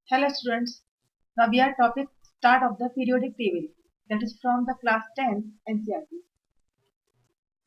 Hello students, now we are topic start of the periodic table, that is from the class 10 NCERT.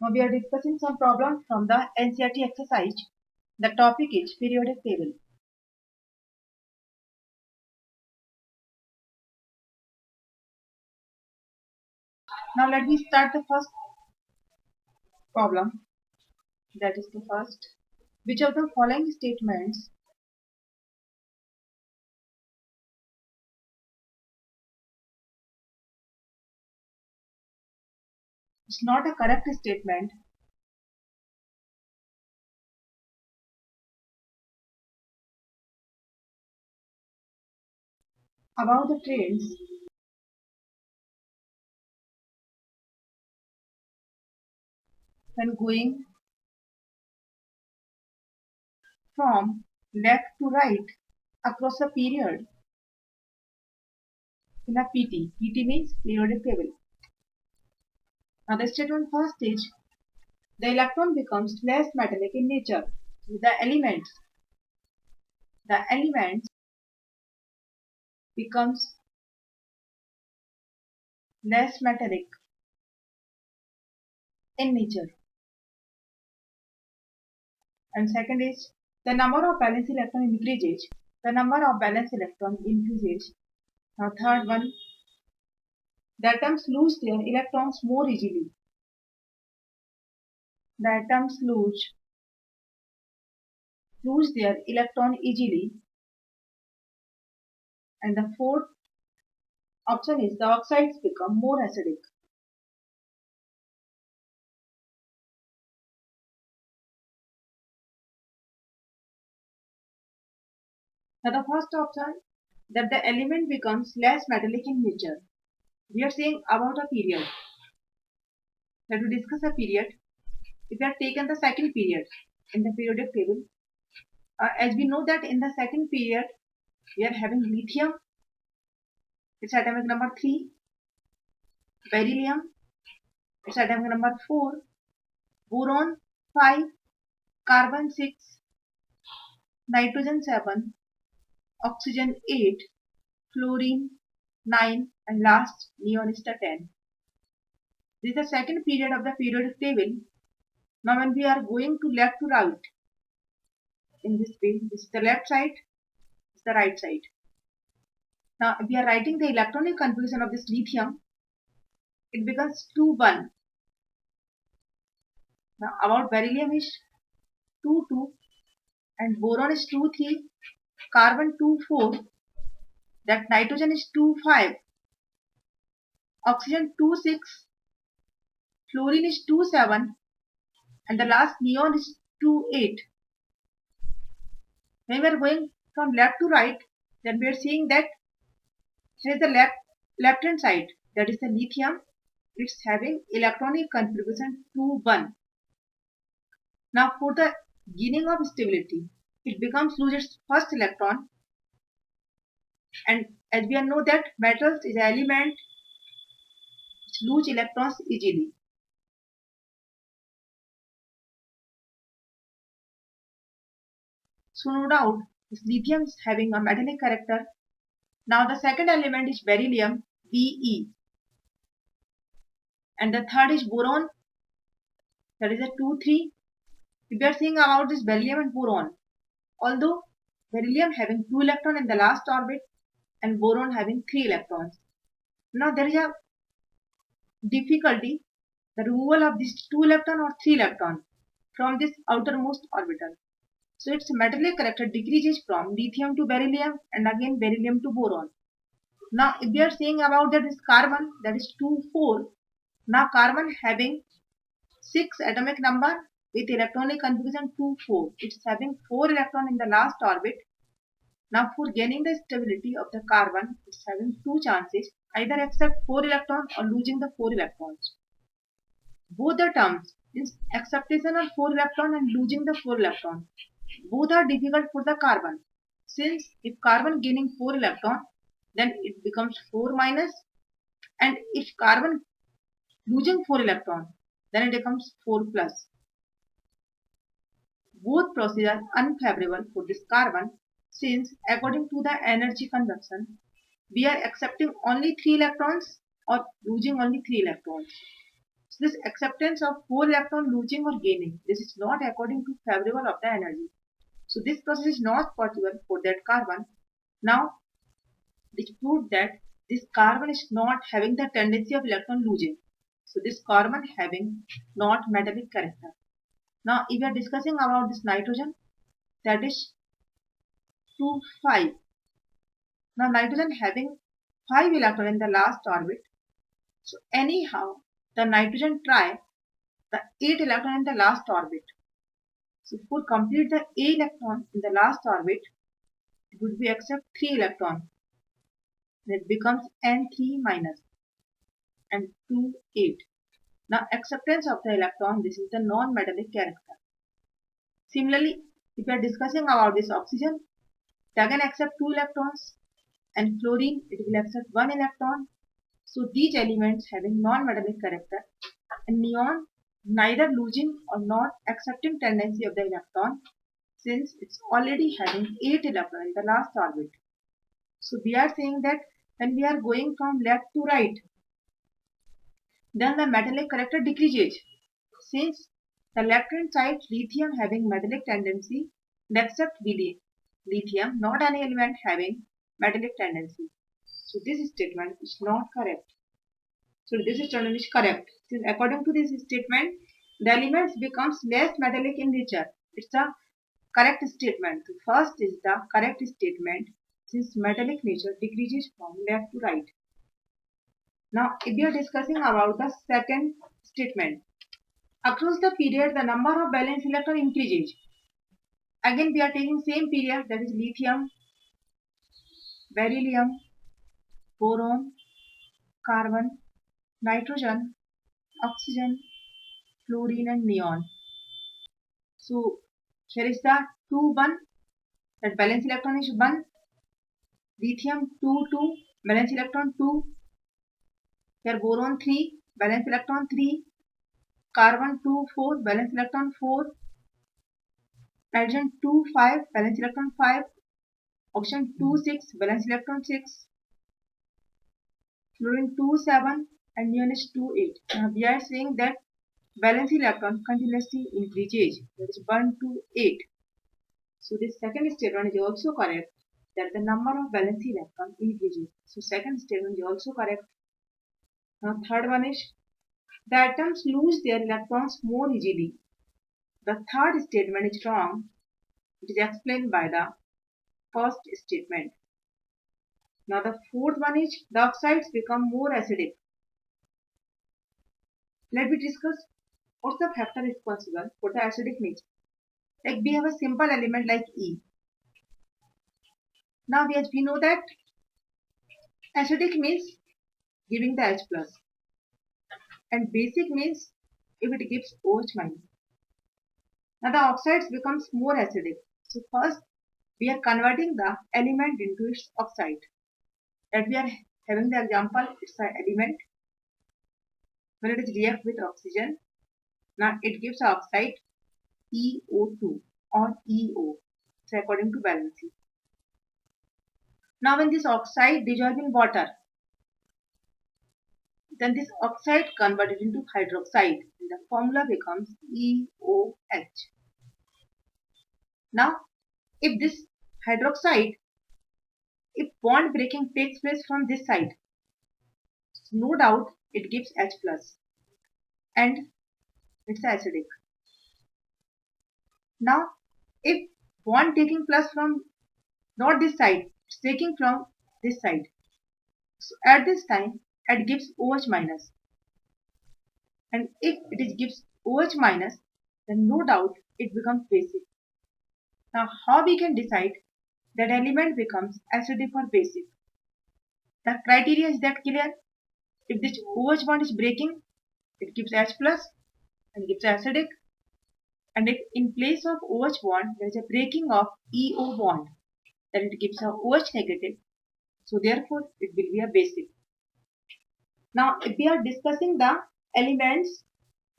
Now we are discussing some problems from the NCERT exercise. The topic is periodic table. Now let me start the first problem, that is the first. Which of the following statements is not a correct statement? About the trains when going from left to right across a period in a PT. PT means periodic table. Now the statement first is the electron becomes less metallic in nature. The elements becomes less metallic in nature. And second is the number of valence electron increases. The number of valence electron increases. Now third one, the atoms lose their electrons more easily. The atoms lose their electron easily. And the fourth option is the oxides become more acidic. Now the first option, that the element becomes less metallic in nature. We are saying about a period. Let us discuss a period. If we have taken the second period in the periodic table, as we know that in the second period we are having lithium, its atomic number 3, beryllium, its atomic number 4, boron 5, carbon 6, nitrogen 7, oxygen 8, fluorine 9, and last neon is the 10. This is the second period of the periodic table. Now when we are going to left to right in this way, this is the left side, this is the right side. Now if we are writing the electronic configuration of this lithium, it becomes 2-1. Now about beryllium is 2-2 and boron is 2-3, carbon 2-4, that nitrogen is 2-5, oxygen 2-6, fluorine is 2-7, and the last neon is 2-8. When we are going from left to right, then we are seeing that here is the left hand side, that is the lithium. It's having electronic configuration 2-1. Now for the gaining of stability, it becomes lose its first electron, and as we know that metals is an element which lose electrons easily. So no doubt this lithium is having a metallic character. Now the second element is beryllium, Be, and the third is boron, that is a 2-3. If we are seeing about this beryllium and boron, although beryllium having 2 electrons in the last orbit and boron having 3 electrons. Now there is a difficulty, the removal of this 2 electron or 3 electron from this outermost orbital. So its metallic character decreases from lithium to beryllium and again beryllium to boron. Now if we are saying about that is carbon, that is 2-4. Now carbon having 6 atomic number with electronic configuration 2-4. It's having 4 electrons in the last orbit. Now for gaining the stability of the carbon, it's having 2 chances, either accept 4 electrons or losing the 4 electrons. Both the terms, means acceptation of 4 electron and losing the 4 electron, both are difficult for the carbon. Since if carbon gaining 4 electron, then it becomes 4 minus, and if carbon losing 4 electron, then it becomes 4 plus. Both procedures are unfavorable for this carbon. since according to the energy consumption, we are accepting only 3 electrons or losing only 3 electrons. So this acceptance of 4 electron losing or gaining, this is not according to favorable of the energy. So this process is not possible for that carbon. Now this proved that this carbon is not having the tendency of electron losing. So this carbon having not metallic character. Now if we are discussing about this nitrogen, that is 2 5. Now nitrogen having 5 electron in the last orbit. So anyhow the nitrogen try the 8 electron in the last orbit. So for complete the A electron in the last orbit, it would be accept 3 electron. It becomes N3 minus and 2 8. Now acceptance of the electron, this is the non-metallic character. Similarly, if we are discussing about this oxygen, it again accept 2 electrons, and fluorine it will accept 1 electron. So these elements having non-metallic character, and neon neither losing or not accepting tendency of the electron, since it's already having 8 electrons in the last orbit. So we are saying that when we are going from left to right, then the metallic character decreases. Since the left hand side lithium having metallic tendency, except lithium, not any element having metallic tendency. So this statement is not correct. So this statement is correct. Since according to this statement, the elements becomes less metallic in nature. It's a correct statement. The first is the correct statement, since metallic nature decreases from left to right. Now, if we are discussing about the second statement, across the period, the number of valence electron increases. Again, we are taking same period, that is lithium, beryllium, boron, carbon, nitrogen, oxygen, fluorine, and neon. So, here is the 2 1, that valence electron is 1, lithium 2 2, valence electron 2, here boron 3, valence electron 3, carbon 2 4, valence electron 4, nitrogen 2 5, valence electron 5, oxygen 2 6, valence electron 6, fluorine 2 7, and neon is 2 8. Now we are saying that valence electron continuously increases, that is 1 to 8. So this second statement is also correct, that the number of valence electron increases. So second statement is also correct. Now third one is, the atoms lose their electrons more easily. The third statement is wrong. It is explained by the first statement. Now the fourth one is, the oxides become more acidic. Let me discuss what's the factor responsible for the acidic nature. Like we have a simple element like E. Now we know that acidic means giving the H plus, and basic means if it gives OH minus. Now the oxides becomes more acidic. So first we are converting the element into its oxide. That we are having the example, it's an element. When it is react with oxygen, now it gives oxide EO2 or EO. So according to valency. Now when this oxide dissolves in water, then this oxide converted into hydroxide and the formula becomes EOH. Now if this hydroxide, if bond breaking takes place from this side, no doubt it gives H plus and it's acidic. Now if bond taking plus from not this side, it's taking from this side. So at this time it gives OH minus, and if it gives OH minus, then no doubt it becomes basic. Now how we can decide that element becomes acidic or basic? The criteria is that clear. If this OH bond is breaking, it gives H plus and gives acidic. And if in place of OH bond there is a breaking of EO bond, then it gives a OH negative. So therefore it will be a basic. Now if we are discussing the elements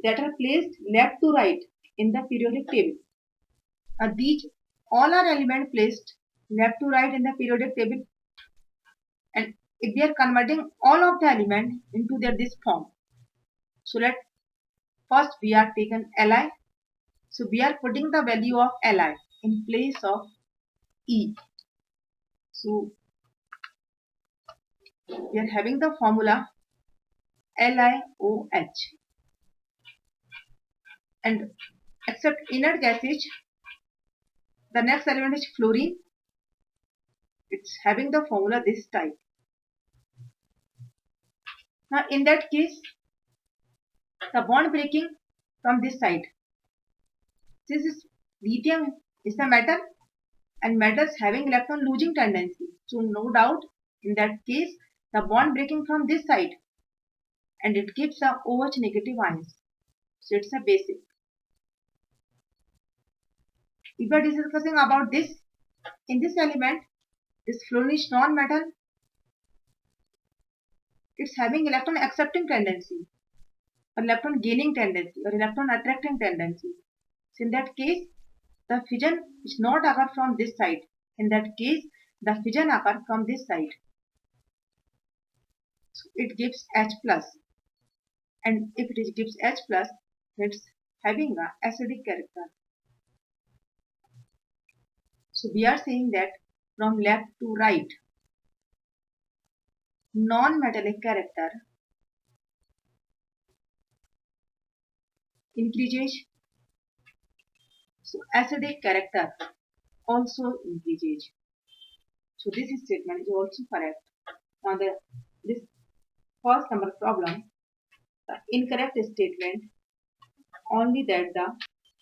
that are placed left to right in the periodic table, these all are elements placed left to right in the periodic table, and if we are converting all of the element into their this form, so let first we are taken Li. So we are putting the value of Li in place of E. So we are having the formula LiOH, and except inert gases, the next element is fluorine. It's having the formula this type. Now in that case, the bond breaking from this side. Since this lithium is the metal and metals having electron losing tendency. So no doubt in that case, the bond breaking from this side and it gives a OH negative ions. So it's a basic. If we are discussing about this, in this element, this fluorine is non-metal. It's having electron accepting tendency, or electron gaining tendency, or electron attracting tendency. So in that case, the fission is not occur from this side. In that case, the fission occur from this side. So it gives H plus, and if it gives H plus, it's having a acidic character. So we are saying that from left to right, non-metallic character increases. So acidic character also increases. So this statement is also correct. On this first number problem, the incorrect statement only that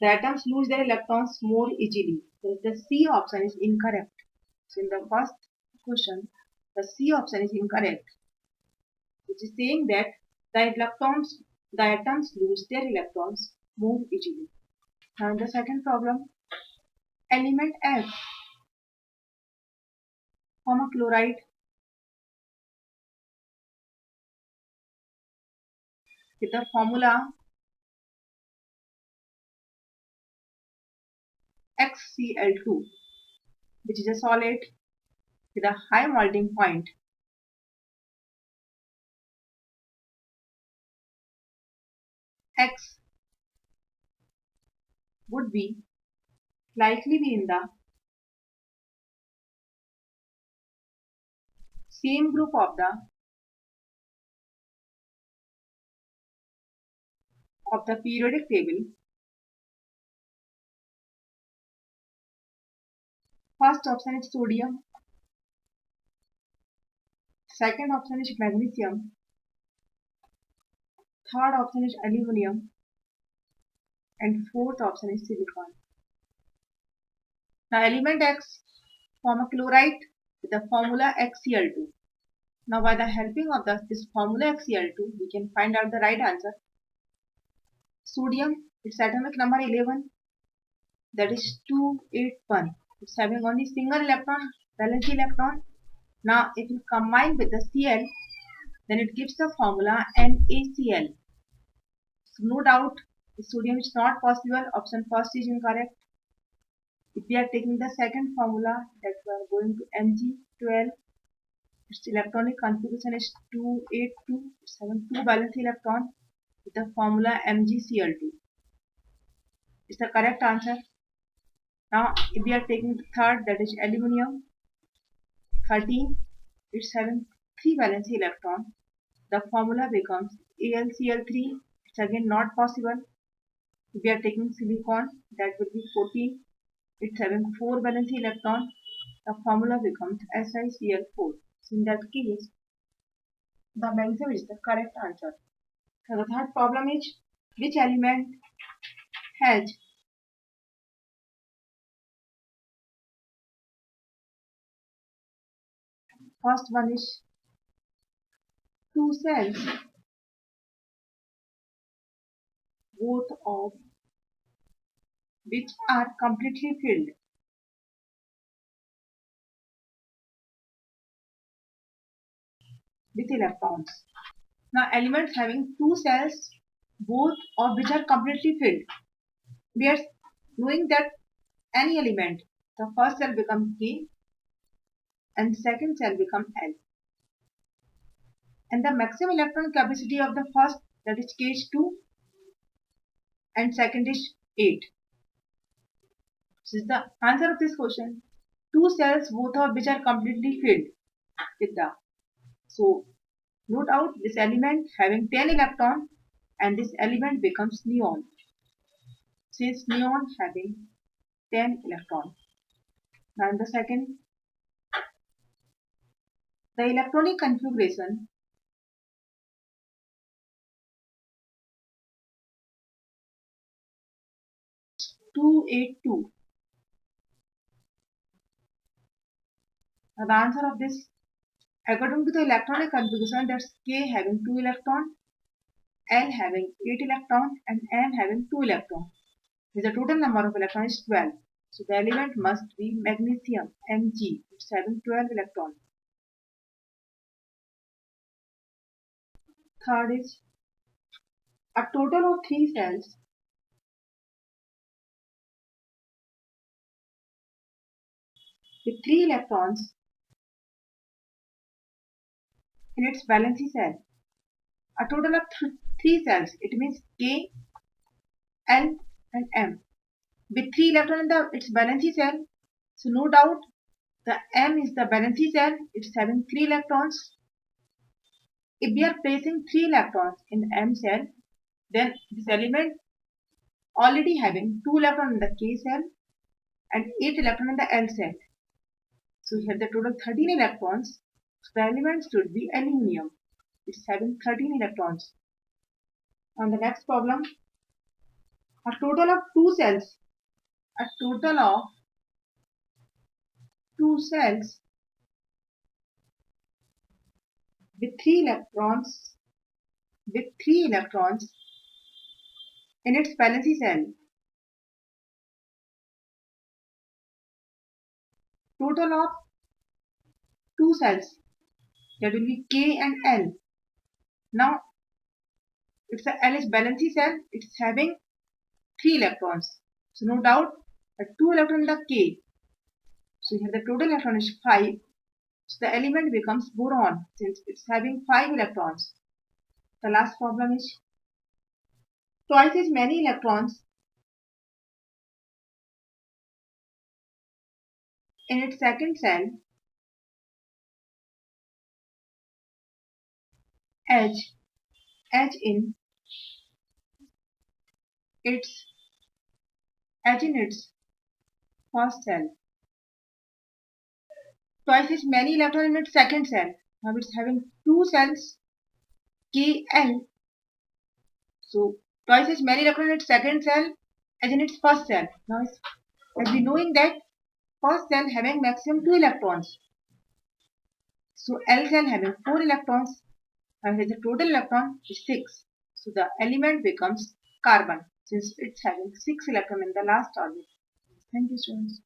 the atoms lose their electrons more easily. So the C option is incorrect. So in the first question, the C option is incorrect, which is saying that the atoms lose their electrons more easily. Now in the second problem, element F form a chloride with the formula XCl2, which is a solid with a high melting point. X would be likely be in the same group of the periodic table. First option is sodium, second option is magnesium, third option is aluminum, and fourth option is silicon. Now element X form a chloride with the formula XCl2. Now by the helping of this formula XCl2, we can find out the right answer. Sodium, its atomic number 11, that is 281. It's having only single electron, valence electron. Now if you combine with the Cl, then it gives the formula NaCl. So no doubt sodium is not possible. Option first is incorrect. If we are taking the second formula, that we are going to Mg12, its electronic configuration is 282. It's having 2 valence electron with the formula MgCl2. It's the correct answer. Now if we are taking the third, that is aluminum 13, it's having 3 valence electron. The formula becomes AlCl3. It's again not possible. If we are taking silicon, that will be 14. It's having 4 valence electron. The formula becomes SiCl4. So in that case, the magnesium is the correct answer. So the third problem is, which element has first one is two cells, both of which are completely filled with electrons. Now elements having two cells, both of which are completely filled. We are knowing that any element, the first cell becomes K, and second cell become L. And the maximum electron capacity of the first, that is K, is 2 and second is 8. This is the answer of this question. Two cells, both of which are completely filled with the. So note out this element having 10 electron and this element becomes neon. Since neon having 10 electron. Now in the second, the electronic configuration 282. Now the answer of this, according to the electronic configuration, that's K having 2 electron, L having 8 electron and M having 2 electron. The total number of electrons is 12. So the element must be magnesium, Mg. It's having 12 electrons. Third is a total of 3 cells with 3 electrons in its valence cell. A total of 3 cells. It means K, L and M. With 3 electrons in its valence cell. So no doubt the M is the valence cell. It's having 3 electrons. If we are placing 3 electrons in M cell, then this element already having 2 electrons in the K cell and 8 electrons in the L cell. So here the total 13 electrons. So the element should be aluminium. It's having 13 electrons. On the next problem, a total of 2 cells. A total of 2 cells with 3 electrons in its valence cell. Total of 2 cells, that will be K and L. Now it's a L is valence cell. It's having 3 electrons. So no doubt a 2 electron in the K. So here the total electron is 5. So the element becomes boron since it's having 5 electrons. The last problem is twice as many electrons in its second cell as in its first cell. Twice as many electrons in its second cell. Now it's having 2 cells KL. So twice as many electrons in its second cell as in its first cell. Now as we knowing that first cell having maximum 2 electrons. So L cell having 4 electrons and the total electron is 6. So the element becomes carbon since it's having 6 electrons in the last orbit. Thank you, students.